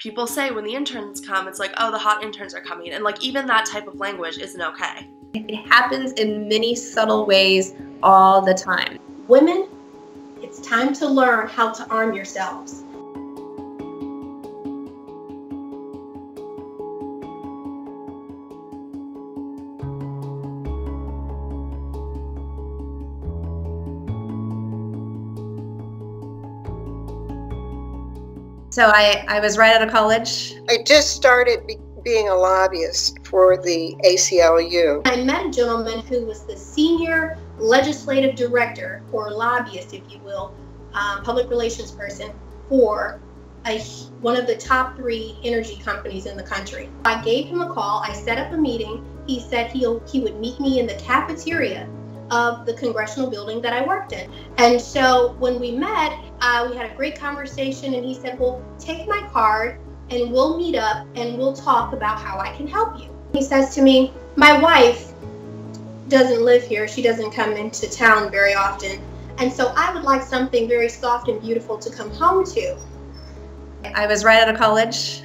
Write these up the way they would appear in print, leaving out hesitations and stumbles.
people say when the interns come, it's like, oh, the hot interns are coming. And like even that type of language isn't okay. It happens in many subtle ways all the time. Women, it's time to learn how to arm yourselves. So I was right out of college. I just started being a lobbyist for the ACLU. I met a gentleman who was the senior legislative director, or lobbyist, if you will, public relations person for one of the top 3 energy companies in the country. I gave him a call. I set up a meeting. He said he would meet me in the cafeteria of the congressional building that I worked in. And so when we met, we had a great conversation, and he said, well, take my card and we'll meet up and we'll talk about how I can help you. He says to me, my wife doesn't live here. She doesn't come into town very often. And so I would like something very soft and beautiful to come home to. I was right out of college,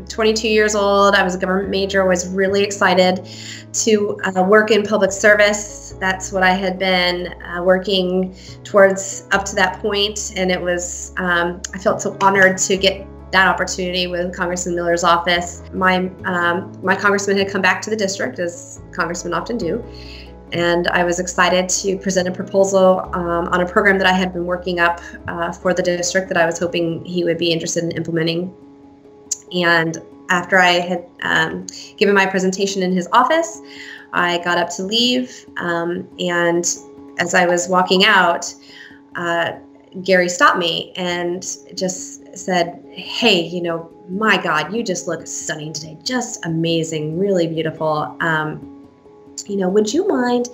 22 years old. I was a government major, was really excited to work in public service. That's what I had been working towards up to that point. And it was, I felt so honored to get that opportunity with Congressman Miller's office. My congressman had come back to the district, as congressmen often do, and I was excited to present a proposal on a program that I had been working up for the district that I was hoping he would be interested in implementing. And after I had given my presentation in his office, I got up to leave, and as I was walking out, Gary stopped me and just said, hey, you know, my God, you just look stunning today. Just amazing, really beautiful. You know, would you mind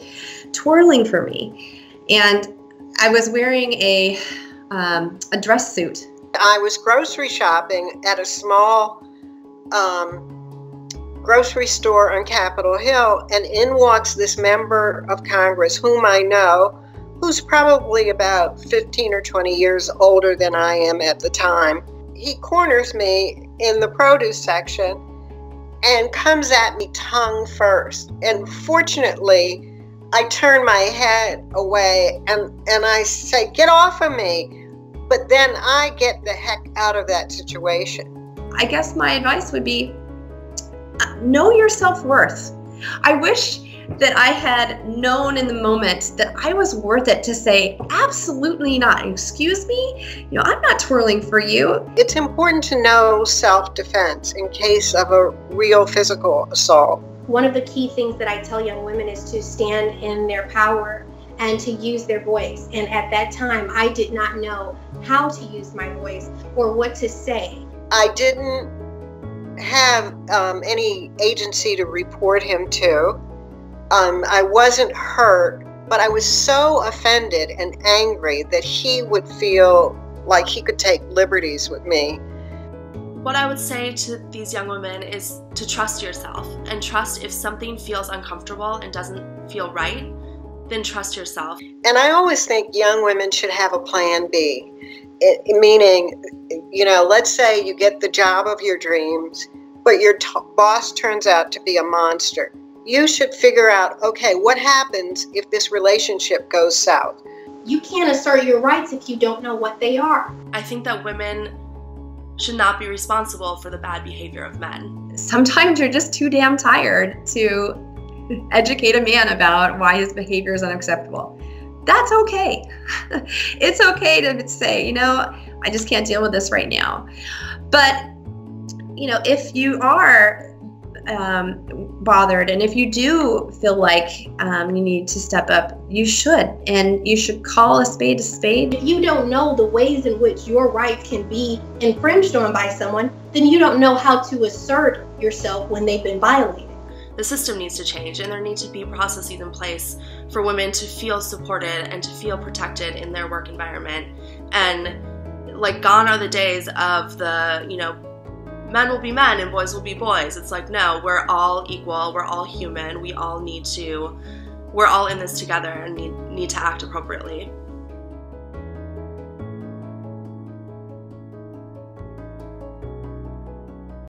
twirling for me? And I was wearing a dress suit. I was grocery shopping at a small grocery store on Capitol Hill, and in walks this member of Congress whom I know, who's probably about 15 or 20 years older than I am at the time. He corners me in the produce section and comes at me tongue first. And fortunately, I turn my head away and I say, get off of me. But then I get the heck out of that situation. I guess my advice would be, know your self-worth. I wish that I had known in the moment that I was worth it to say, absolutely not. Excuse me? You know, I'm not twirling for you. It's important to know self-defense in case of a real physical assault. One of the key things that I tell young women is to stand in their power and to use their voice. And at that time, I did not know how to use my voice or what to say. I didn't have any agency to report him to. I wasn't hurt, but I was so offended and angry that he would feel like he could take liberties with me. What I would say to these young women is to trust yourself, and trust if something feels uncomfortable and doesn't feel right, then trust yourself. And I always think young women should have a plan B, meaning, you know, let's say you get the job of your dreams, but your boss turns out to be a monster. You should figure out, okay, what happens if this relationship goes south? You can't assert your rights if you don't know what they are. I think that women should not be responsible for the bad behavior of men. Sometimes you're just too damn tired to educate a man about why his behavior is unacceptable. That's okay. It's okay to say, you know, I just can't deal with this right now. But, you know, if you are bothered, and if you do feel like you need to step up, you should, and you should call a spade a spade. If you don't know the ways in which your rights can be infringed on by someone, then you don't know how to assert yourself when they've been violated. The system needs to change, and there need to be processes in place for women to feel supported and to feel protected in their work environment. And like, gone are the days of the, you know, men will be men and boys will be boys. It's like, no, we're all equal, we're all human, we're all in this together and need to act appropriately.